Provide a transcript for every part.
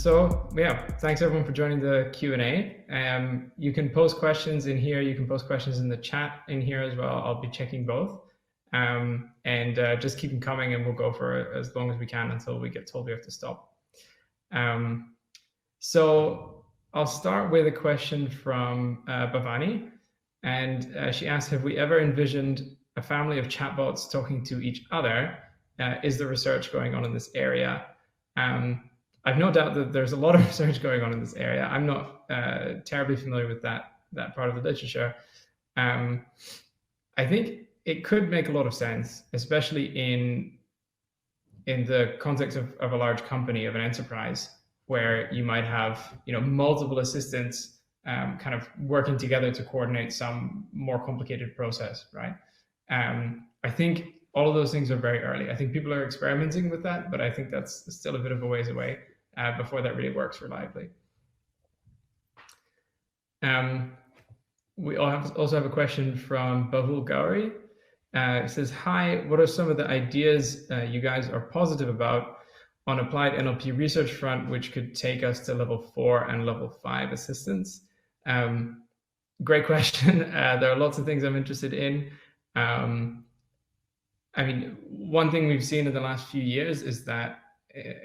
So yeah, thanks everyone for joining the Q&A. You can post questions in here. You can post questions in the chat in here as well. I'll be checking both. And just keep them coming, and we'll go for as long as we can until we get told we have to stop. So I'll start with a question from Bhavani. And she asked, have we ever envisioned a family of chatbots talking to each other? Is there research going on in this area? I've no doubt that there's a lot of research going on in this area. I'm not terribly familiar with that part of the literature. I think it could make a lot of sense, especially in the context of a large company, of an enterprise, where you might have multiple assistants kind of working together to coordinate some more complicated process, right? I think all of those things are very early. I think people are experimenting with that, but I think that's still a bit of a ways away before that really works reliably. We also have a question from Bahul Gauri. It says, hi, what are some of the ideas you guys are positive about on applied NLP research front, which could take us to level 4 and level 5 assistance? Great question. There are lots of things I'm interested in. I mean, one thing we've seen in the last few years is that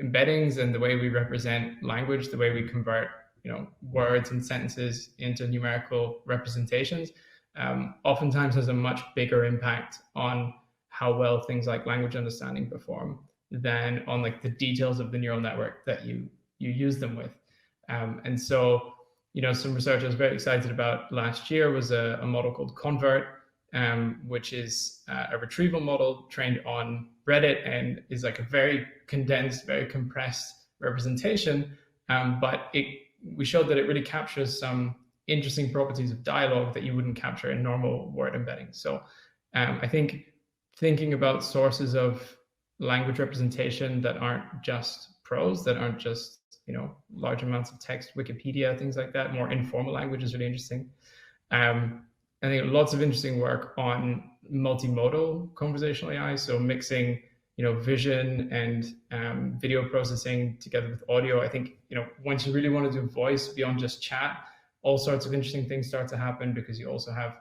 embeddings and the way we represent language, the way we convert words and sentences into numerical representations, oftentimes has a much bigger impact on how well things like language understanding perform than on like the details of the neural network that you use them with. And so, some research I was very excited about last year was a model called Convert, which is a retrieval model trained on Reddit and is like a very condensed, very compressed representation. But we showed that it really captures some interesting properties of dialogue that you wouldn't capture in normal word embedding. So I think thinking about sources of language representation that aren't just prose, that aren't just large amounts of text, Wikipedia, things like that, more informal language is really interesting. I think lots of interesting work on multimodal conversational AI, so mixing vision and video processing together with audio. I think once you really want to do voice beyond just chat, all sorts of interesting things start to happen, because you also have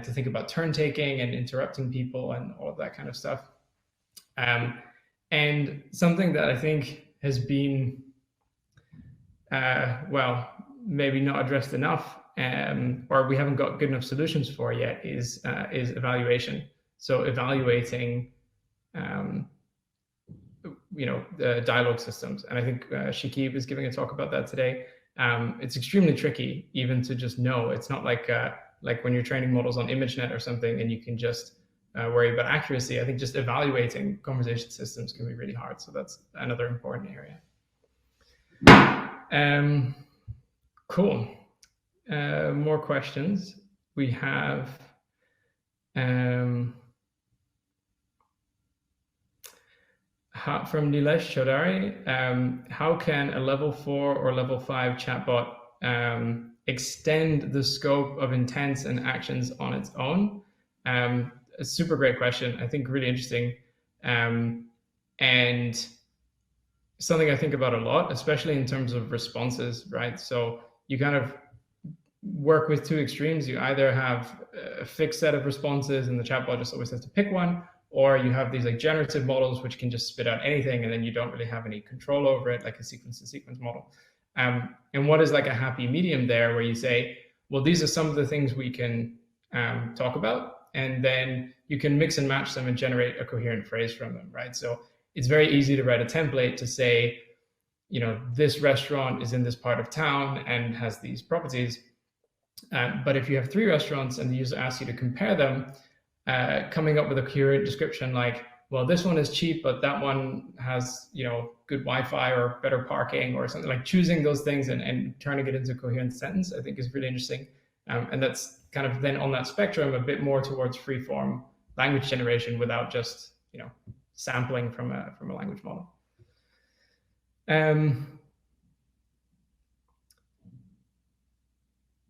to think about turn taking and interrupting people and all of that kind of stuff. And something that I think has been well, maybe not addressed enough, or we haven't got good enough solutions for yet, is evaluation. So evaluating the dialogue systems. And I think Shakib is giving a talk about that today. It's extremely tricky even to just know. It's not like when you're training models on ImageNet or something and you can just worry about accuracy. I think just evaluating conversation systems can be really hard. So that's another important area. Cool. More questions. We have from Nilesh Chaudhary, how can a level 4 or level 5 chatbot extend the scope of intents and actions on its own? A super great question. I think really interesting, and something I think about a lot, especially in terms of responses, right? So you kind of work with two extremes. You either have a fixed set of responses and the chatbot just always has to pick one, or you have these like generative models which can just spit out anything and then you don't really have any control over it, like a sequence-to-sequence model. And what is like a happy medium there, where you say, well, these are some of the things we can talk about, and then you can mix and match them and generate a coherent phrase from them, right? So it's very easy to write a template to say, this restaurant is in this part of town and has these properties. But if you have 3 restaurants and the user asks you to compare them, coming up with a coherent description like, well, this one is cheap, but that one has, good Wi-Fi or better parking or something, like choosing those things and turning it into a coherent sentence, I think is really interesting. And that's kind of then on that spectrum a bit more towards free-form language generation without just, sampling from a language model.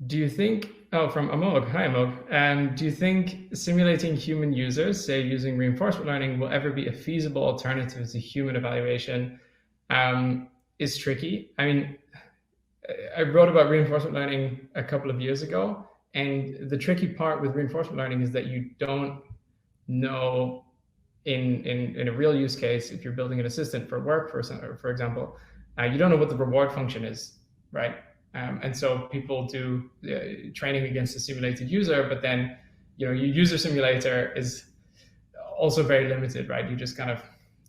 Do you think, from Amog, hi Amog, do you think simulating human users, say using reinforcement learning, will ever be a feasible alternative to human evaluation? is tricky. I mean, I wrote about reinforcement learning a couple of years ago, and the tricky part with reinforcement learning is that you don't know in a real use case, if you're building an assistant for work, for example, you don't know what the reward function is, right? And so people do training against a simulated user, but then your user simulator is also very limited, right? You just kind of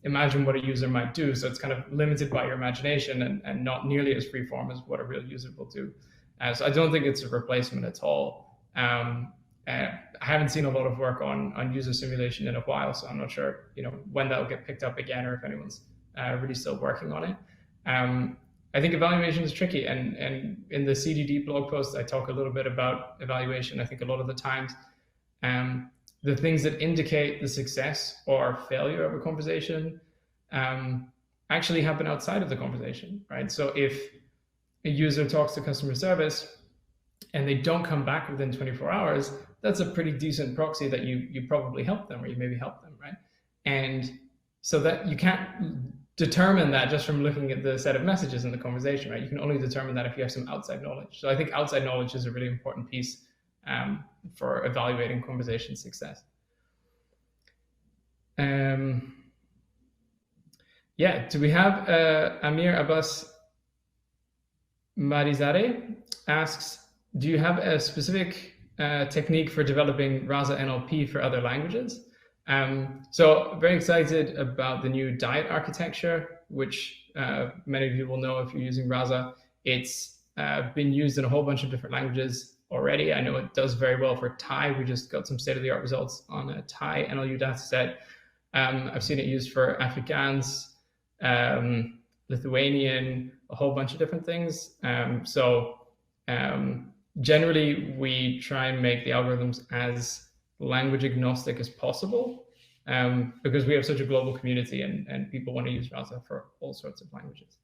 imagine what a user might do, so it's kind of limited by your imagination and not nearly as freeform as what a real user will do. So I don't think it's a replacement at all. I haven't seen a lot of work on user simulation in a while, so I'm not sure when that will get picked up again, or if anyone's really still working on it. I think evaluation is tricky, and in the CDD blog post, I talk a little bit about evaluation. I think a lot of the times, the things that indicate the success or failure of a conversation actually happen outside of the conversation, right? So if a user talks to customer service and they don't come back within 24 hours, that's a pretty decent proxy that you probably helped them, or you maybe helped them, right? And so that you can't determine that just from looking at the set of messages in the conversation, right? You can only determine that if you have some outside knowledge. So I think outside knowledge is a really important piece for evaluating conversation success. Yeah, do we have Amir Abbas Marizade asks, do you have a specific technique for developing Rasa NLP for other languages? So very excited about the new diet architecture, which many of you will know if you're using Rasa. It's been used in a whole bunch of different languages already. I know it does very well for Thai. We just got some state-of-the-art results on a Thai NLU dataset. I've seen it used for Afrikaans, Lithuanian, a whole bunch of different things. Generally, we try and make the algorithms as language agnostic as possible, because we have such a global community, and people want to use Rasa for all sorts of languages.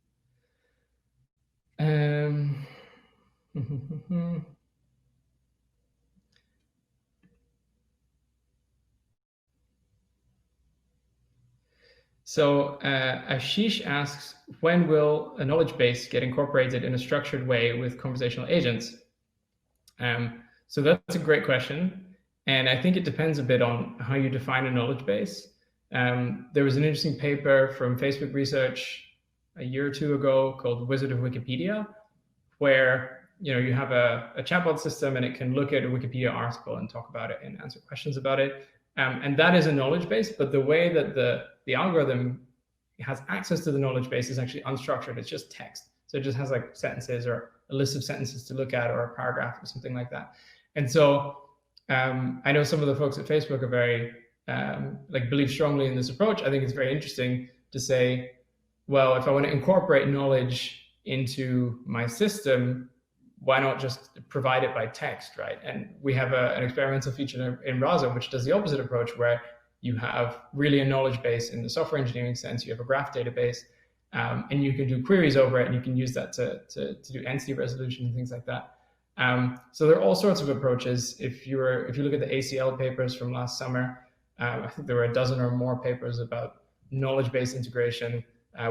So Ashish asks, when will a knowledge base get incorporated in a structured way with conversational agents? So that's a great question. And I think it depends a bit on how you define a knowledge base. There was an interesting paper from Facebook Research a year or two ago called Wizard of Wikipedia, where you have a chatbot system, and it can look at a Wikipedia article and talk about it and answer questions about it. And that is a knowledge base, but the way that the algorithm has access to the knowledge base is actually unstructured. It's just text. So it just has like sentences or a list of sentences to look at, or a paragraph or something like that. And so I know some of the folks at Facebook are very believe strongly in this approach. I think it's very interesting to say, well, if I want to incorporate knowledge into my system, why not just provide it by text, right? And we have an experimental feature in Rasa which does the opposite approach, where you have really a knowledge base in the software engineering sense. You have a graph database, and you can do queries over it, and you can use that to do entity resolution and things like that. So there are all sorts of approaches. If you look at the ACL papers from last summer, I think there were a dozen or more papers about knowledge-based integration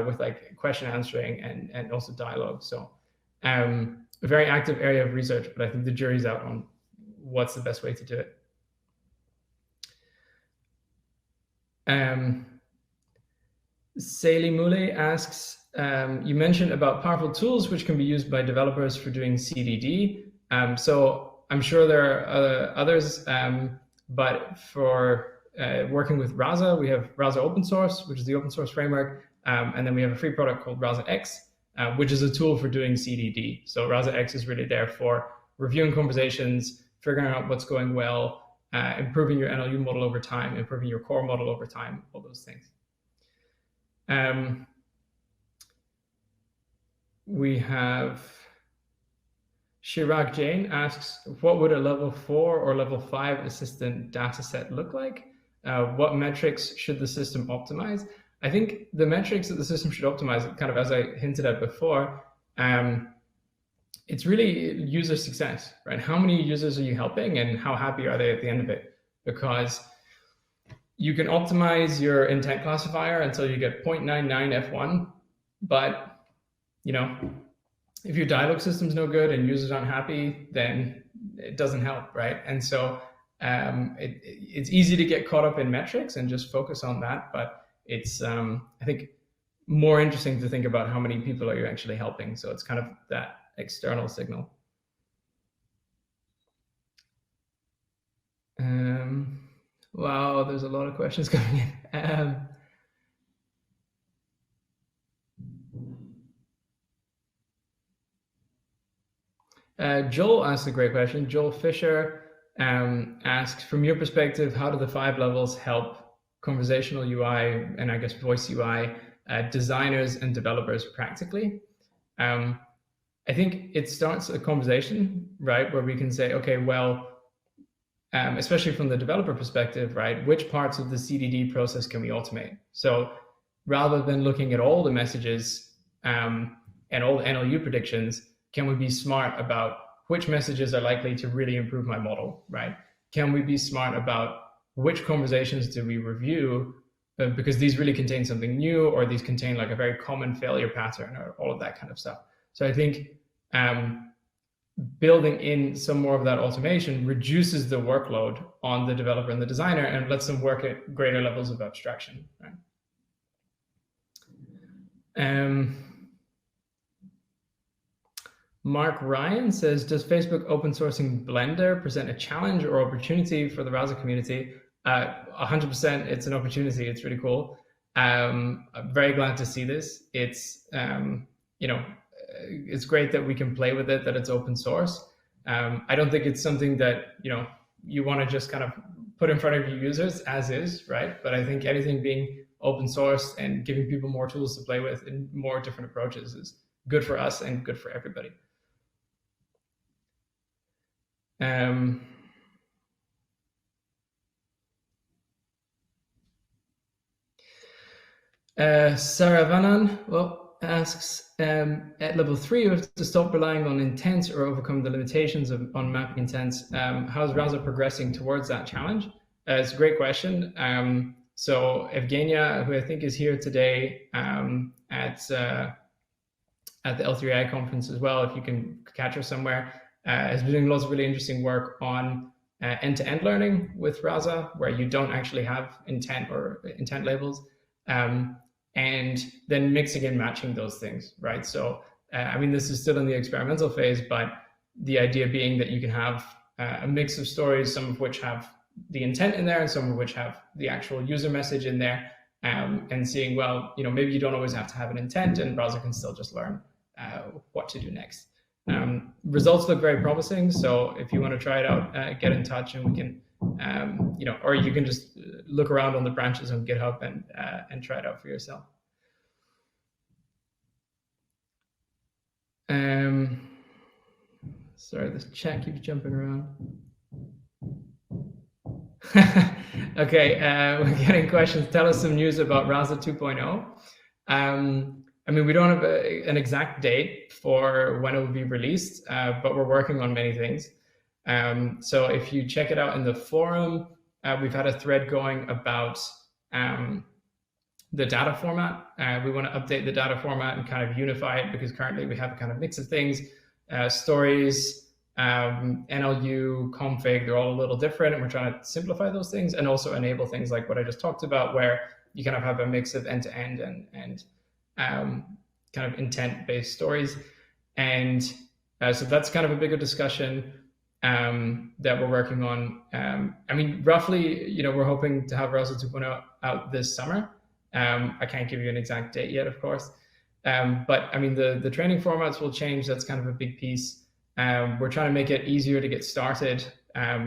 with like question answering and also dialogue. So a very active area of research, but I think the jury's out on what's the best way to do it. Saley Mule asks, you mentioned about powerful tools which can be used by developers for doing CDD. So I'm sure there are others, but for working with Rasa, we have Rasa open source, which is the open source framework. And then we have a free product called Rasa X, which is a tool for doing CDD. So Rasa X is really there for reviewing conversations, figuring out what's going well, improving your NLU model over time, improving your core model over time, all those things. We have Chirag Jain asks, what would a level 4 or level 5 assistant dataset look like? What metrics should the system optimize? I think the metrics that the system should optimize, kind of as I hinted at before, it's really user success, right? How many users are you helping, and how happy are they at the end of it? Because you can optimize your intent classifier until you get 0.99 F1, but if your dialogue system's no good and users aren't happy, then it doesn't help, right? And so it's easy to get caught up in metrics and just focus on that, but it's I think more interesting to think about how many people are you actually helping. So it's kind of that external signal. Wow, there's a lot of questions coming in. Joel asked a great question. Joel Fisher asks, from your perspective, how do the 5 levels help conversational UI and I guess voice UI designers and developers practically? I think it starts a conversation, right, where we can say, okay, well, especially from the developer perspective, right, which parts of the CDD process can we automate? So rather than looking at all the messages and all the NLU predictions, can we be smart about which messages are likely to really improve my model, right? Can we be smart about which conversations do we review because these really contain something new, or these contain like a very common failure pattern, or all of that kind of stuff. So I think building in some more of that automation reduces the workload on the developer and the designer and lets them work at greater levels of abstraction, right? Mark Ryan says, does Facebook open sourcing Blender present a challenge or opportunity for the browser community? 100%, it's an opportunity. It's really cool. I'm very glad to see this. It's, it's great that we can play with it, that it's open source. I don't think it's something that, you want to just kind of put in front of your users as is, right? But I think anything being open source and giving people more tools to play with and more different approaches is good for us and good for everybody. Saravanan asks, at level 3, you have to stop relying on intents or overcome the limitations on mapping intents. How is browser progressing towards that challenge? It's a great question. So Evgenia, who I think is here today at the L3-AI conference as well, if you can catch her somewhere, has been doing lots of really interesting work on end-to-end learning with Rasa, where you don't actually have intent or intent labels, and then mixing and matching those things, right? So, this is still in the experimental phase, but the idea being that you can have a mix of stories, some of which have the intent in there and some of which have the actual user message in there, and seeing, well, maybe you don't always have to have an intent, and browser can still just learn what to do next. Results look very promising, so if you want to try it out, get in touch and we can, or you can just look around on the branches on GitHub and try it out for yourself. Sorry, this chat keeps jumping around. Okay, we're getting questions. Tell us some news about Rasa 2.0. We don't have an exact date for when it will be released, but we're working on many things. So if you check it out in the forum, we've had a thread going about the data format. We want to update the data format and kind of unify it, because currently we have a kind of mix of things. Stories, NLU, config, they're all a little different, and we're trying to simplify those things and also enable things like what I just talked about, where you kind of have a mix of end-to-end and kind of intent-based stories. And so that's kind of a bigger discussion that we're working on. Roughly, we're hoping to have Rasa 2.0 out this summer. I can't give you an exact date yet, of course. But the training formats will change. That's kind of a big piece. We're trying to make it easier to get started.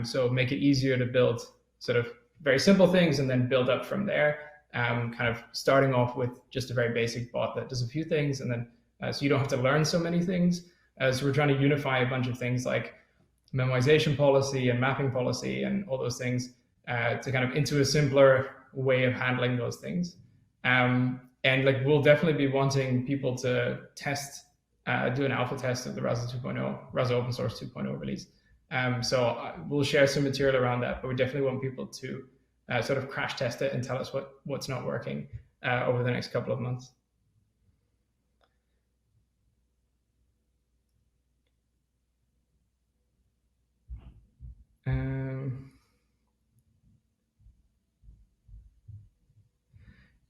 So make it easier to build sort of very simple things and then build up from there. Kind of starting off with just a very basic bot that does a few things, and then so you don't have to learn so many things. So we're trying to unify a bunch of things like memoization policy and mapping policy and all those things to kind of into a simpler way of handling those things. And we'll definitely be wanting people to test, do an alpha test of the Rasa 2.0, Rasa open source 2.0 release. So we'll share some material around that, but we definitely want people to sort of crash test it and tell us what's not working over the next couple of months.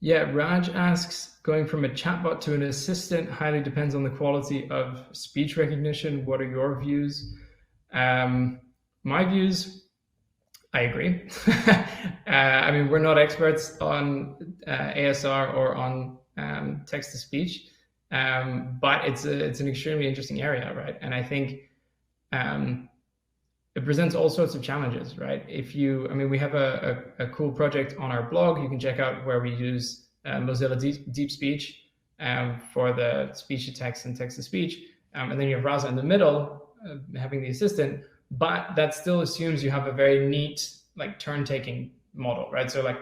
Yeah, Raj asks, going from a chatbot to an assistant highly depends on the quality of speech recognition. What are your views? My views, I agree. I mean, we're not experts on ASR or on text to speech, but it's an extremely interesting area, right? And I think it presents all sorts of challenges, right? I mean, we have a cool project on our blog. You can check out where we use Mozilla Deep Speech for the speech to text and text to speech. And then you have Rasa in the middle, having the assistant, but that still assumes you have a very neat, like, turn-taking model, right? So, like,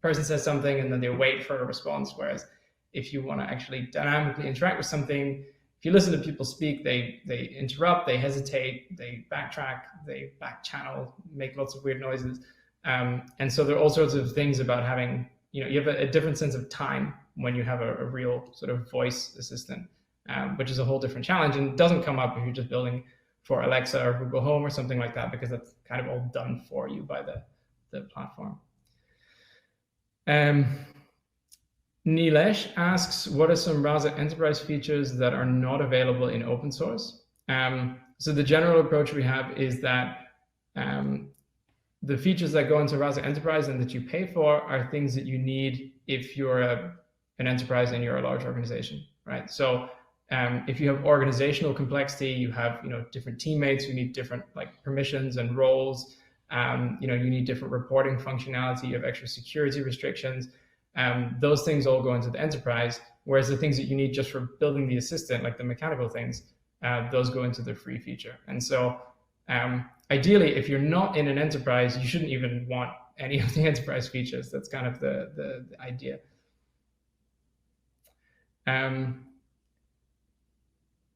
person says something and then they wait for a response. Whereas if you want to actually dynamically interact with something, if you listen to people speak, they interrupt, they hesitate, they backtrack, they backchannel, make lots of weird noises. And so there are all sorts of things about having, you have a different sense of time when you have a real sort of voice assistant, which is a whole different challenge, and doesn't come up if you're just building for Alexa or Google Home or something like that, because that's kind of all done for you by the platform. Nilesh asks, what are some Rasa enterprise features that are not available in open source? So the general approach we have is that the features that go into Rasa Enterprise and that you pay for are things that you need if you're an enterprise and you're a large organization, right? So if you have organizational complexity, you have different teammates who need different permissions and roles. You need different reporting functionality. You have extra security restrictions. Those things all go into the enterprise, whereas the things that you need just for building the assistant, like the mechanical things, those go into the free feature. And so ideally, if you're not in an enterprise, you shouldn't even want any of the enterprise features. That's kind of the idea.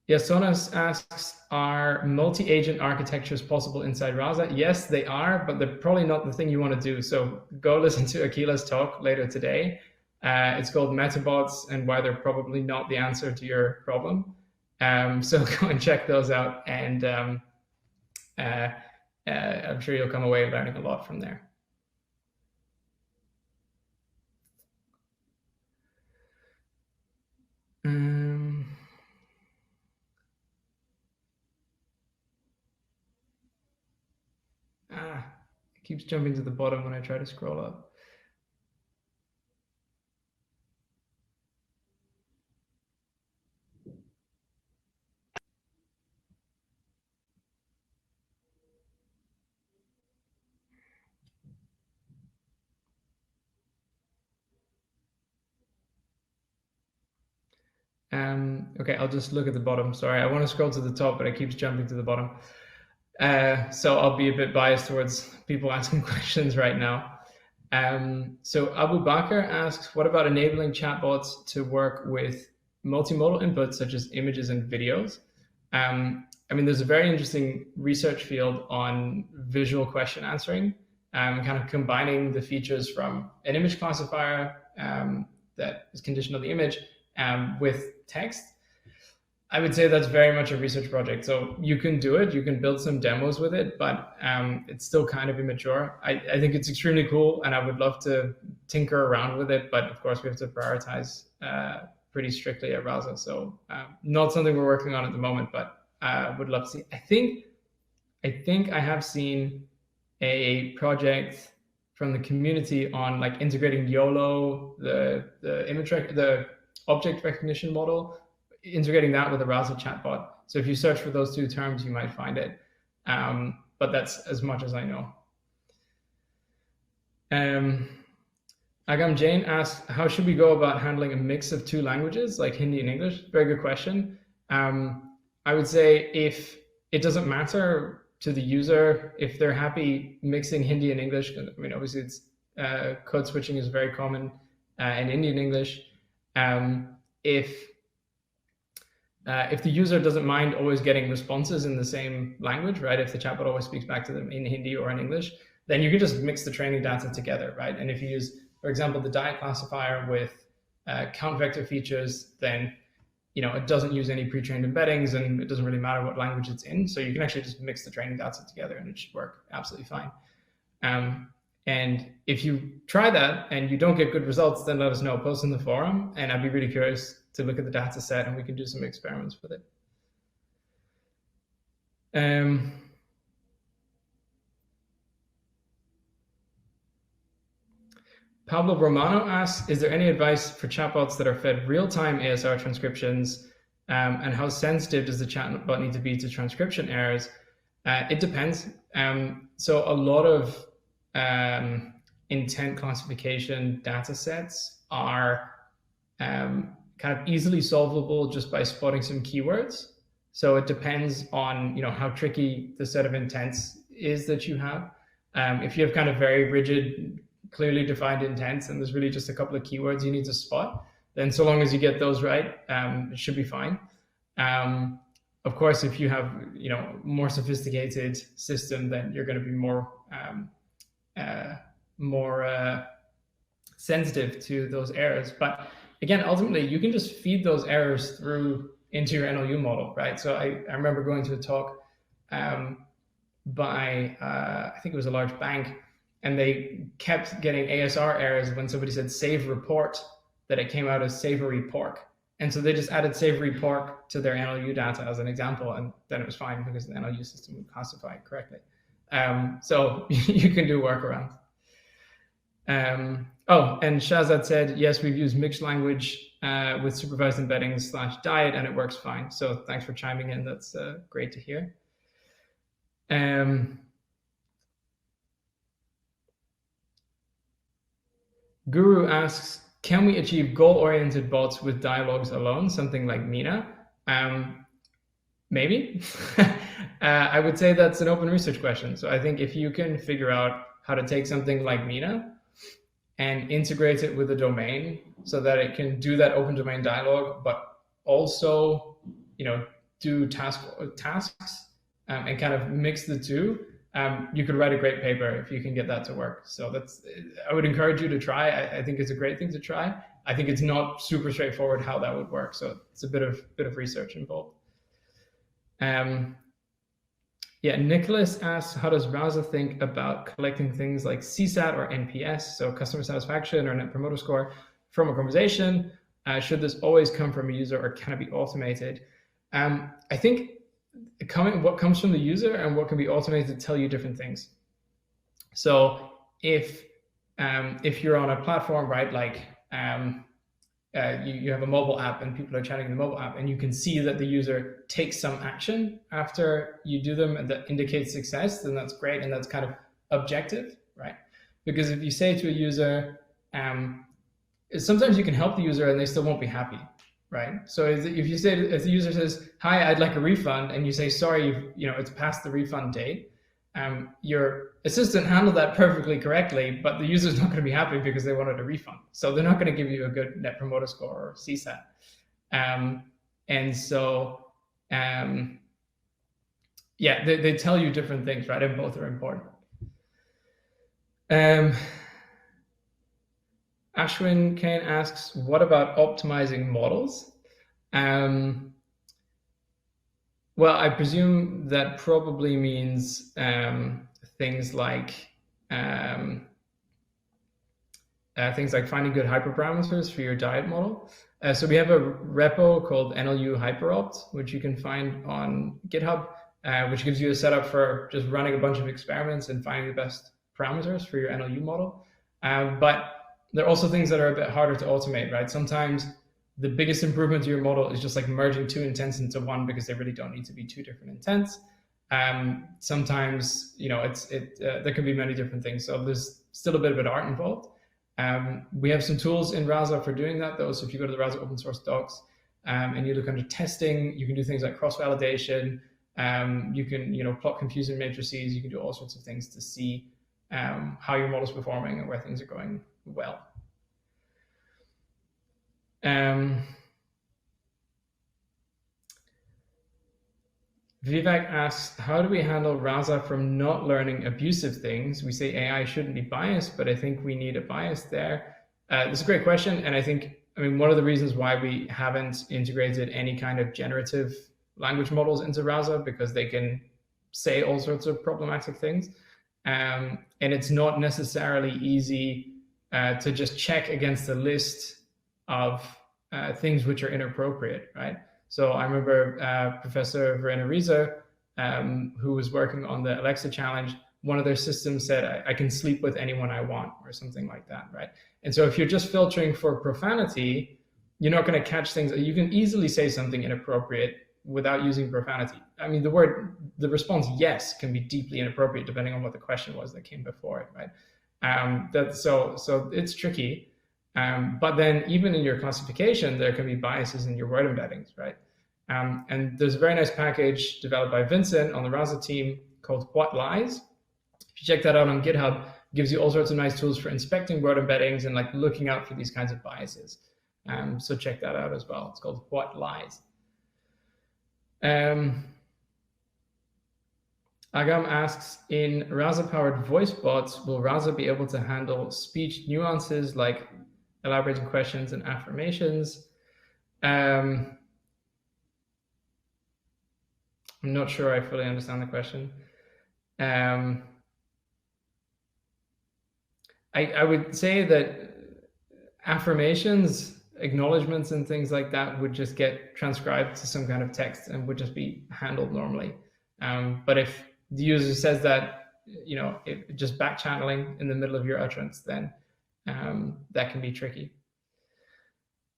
Sonas asks, are multi-agent architectures possible inside Rasa? Yes, they are, but they're probably not the thing you want to do. So go listen to Akila's talk later today. It's called Metabots and why they're probably not the answer to your problem. So go and check those out, and I'm sure you'll come away learning a lot from there. It keeps jumping to the bottom when I try to scroll up. Okay, I'll just look at the bottom. Sorry, I want to scroll to the top, but it keeps jumping to the bottom. So I'll be a bit biased towards people asking questions right now. So Abu Bakr asks, what about enabling chatbots to work with multimodal inputs such as images and videos? I mean, there's a very interesting research field on visual question answering, kind of combining the features from an image classifier that is conditioned on the image with text. I would say that's very much a research project. So you can do it, you can build some demos with it, but it's still kind of immature. I think it's extremely cool, and I would love to tinker around with it, but of course we have to prioritize pretty strictly at Rasa. So not something we're working on at the moment, but would love to see. I think I have seen a project from the community on integrating YOLO, the object recognition model, integrating that with a Rasa chatbot. So if you search for those two terms, you might find it. But that's as much as I know. Agam Jain asks, how should we go about handling a mix of two languages, like Hindi and English? Very good question. I would say if it doesn't matter to the user, if they're happy mixing Hindi and English, I mean, obviously it's code switching is very common in Indian English. If the user doesn't mind always getting responses in the same language, right? If the chatbot always speaks back to them in Hindi or in English, then you can just mix the training data together, right? And if you use, for example, the diet classifier with count vector features, then it doesn't use any pre-trained embeddings, and it doesn't really matter what language it's in. So you can actually just mix the training data together, and it should work absolutely fine. And if you try that and you don't get good results, then let us know, post in the forum, and I'd be really curious to look at the data set and we can do some experiments with it. Pablo Romano asks, is there any advice for chatbots that are fed real-time ASR transcriptions, and how sensitive does the chatbot need to be to transcription errors? It depends. So a lot of intent classification data sets are kind of easily solvable just by spotting some keywords. So it depends on how tricky the set of intents is that you have. If you have kind of very rigid, clearly defined intents and there's really just a couple of keywords you need to spot, then so long as you get those right, it should be fine. Of course, if you have more sophisticated system, then you're going to be more sensitive to those errors. But again, ultimately, you can just feed those errors through into your NLU model, right? So I remember going to a talk by I think it was a large bank, and they kept getting ASR errors when somebody said save report, that it came out as savory pork. And so they just added savory pork to their NLU data as an example, and then it was fine because the NLU system would classify it correctly. So you can do workarounds. Oh, and Shazad said, yes, we've used mixed language with supervised embeddings / diet, and it works fine. So thanks for chiming in. That's great to hear. Guru asks, can we achieve goal-oriented bots with dialogues alone, something like Mina? Maybe. I would say that's an open research question. So I think if you can figure out how to take something like Mina and integrate it with a domain so that it can do that open domain dialogue, but also do tasks and kind of mix the two, you could write a great paper if you can get that to work. So I would encourage you to try. I think it's a great thing to try. I think it's not super straightforward how that would work. So it's a bit of research involved. Yeah, Nicholas asks, how does Rasa think about collecting things like CSAT or NPS, so customer satisfaction or net promoter score, from a conversation? Should this always come from a user, or can it be automated? I think what comes from the user and what can be automated tell you different things. So if you're on a platform, right, like you have a mobile app and people are chatting in the mobile app, and you can see that the user takes some action after you do them and that indicates success, then that's great, and that's kind of objective, right? Because if you say to a user, sometimes you can help the user and they still won't be happy, right? So if the user says, hi, I'd like a refund, and you say, sorry, it's past the refund date, your assistant handled that perfectly correctly, but the user's not going to be happy because they wanted a refund. So they're not going to give you a good net promoter score or CSAT. And so, yeah, they tell you different things, right? And both are important. Ashwin Kane asks, what about optimizing models? Well, I presume that probably means things like finding good hyperparameters for your diet model. So we have a repo called NLU Hyperopt, which you can find on GitHub, which gives you a setup for just running a bunch of experiments and finding the best parameters for your NLU model. But there are also things that are a bit harder to automate, right? Sometimes the biggest improvement to your model is just like merging two intents into one, because they really don't need to be two different intents. Sometimes, there can be many different things. So there's still a bit of an art involved. We have some tools in Rasa for doing that, though. So if you go to the Rasa open source docs and you look under testing, you can do things like cross-validation. You can, plot confusion matrices. You can do all sorts of things to see how your model is performing and where things are going well. Vivek asks, how do we handle Rasa from not learning abusive things? We say AI shouldn't be biased, but I think we need a bias there. This is a great question. And I think, one of the reasons why we haven't integrated any kind of generative language models into Rasa, because they can say all sorts of problematic things. and it's not necessarily easy to just check against a list of things which are inappropriate, right? So I remember Professor Verena Rieser, who was working on the Alexa challenge, one of their systems said, I can sleep with anyone I want, or something like that, right? And so if you're just filtering for profanity, you're not going to catch things. You can easily say something inappropriate without using profanity. I mean, the response yes can be deeply inappropriate depending on what the question was that came before it, right? So it's tricky. But then even in your classification, there can be biases in your word embeddings, right? And there's a very nice package developed by Vincent on the Rasa team called What Lies. If you check that out on GitHub, it gives you all sorts of nice tools for inspecting word embeddings and like looking out for these kinds of biases. So check that out as well. It's called What Lies. Agam asks, in Rasa-powered voice bots, will Rasa be able to handle speech nuances like elaborating questions and affirmations? I'm not sure I fully understand the question. I would say that affirmations, acknowledgements, and things like that would just get transcribed to some kind of text and would just be handled normally. But if the user says that, just backchanneling in the middle of your utterance, then that can be tricky.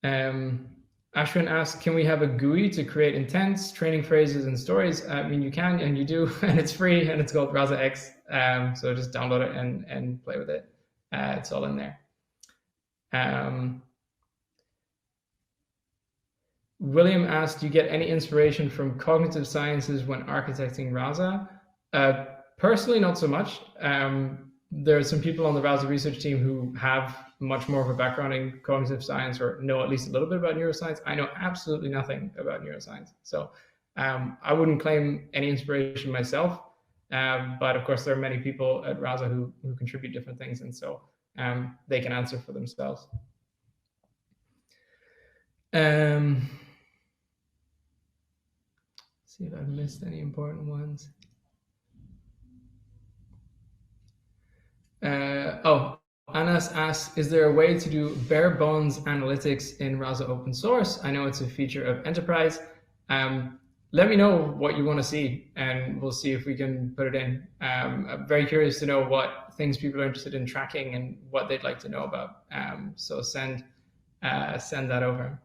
Ashwin asks, can we have a GUI to create intents, training phrases, and stories? I mean, you can, and you do, and it's free, and it's called Rasa X. So just download it and play with it. It's all in there. William asked, do you get any inspiration from cognitive sciences when architecting Rasa? Personally, not so much. There are some people on the Rasa research team who have much more of a background in cognitive science or know at least a little bit about neuroscience. I know absolutely nothing about neuroscience. So I wouldn't claim any inspiration myself. But of course, there are many people at Rasa who contribute different things. And so they can answer for themselves. See if I've missed any important ones. Anas asks, is there a way to do bare bones analytics in Rasa open source? I know it's a feature of enterprise. Let me know what you want to see, and we'll see if we can put it in. I'm very curious to know what things people are interested in tracking and what they'd like to know about. So send that over.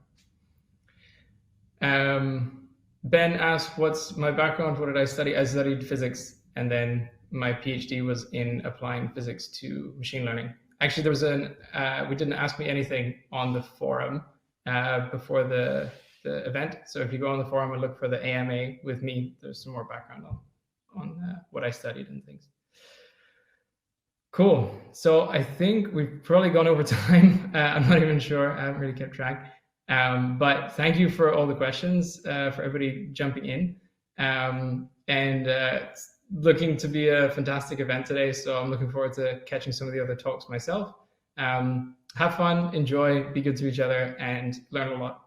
Ben asked, what's my background? What did I study? I studied physics, and then my PhD was in applying physics to machine learning. Actually, there was we didn't ask me anything on the forum before the event. So if you go on the forum and look for the AMA with me, there's some more background on what I studied and things. Cool. So I think we've probably gone over time. I'm not even sure. I haven't really kept track. But thank you for all the questions, for everybody jumping in. And looking to be a fantastic event today. So I'm looking forward to catching some of the other talks myself. Have fun, enjoy, be good to each other, and learn a lot.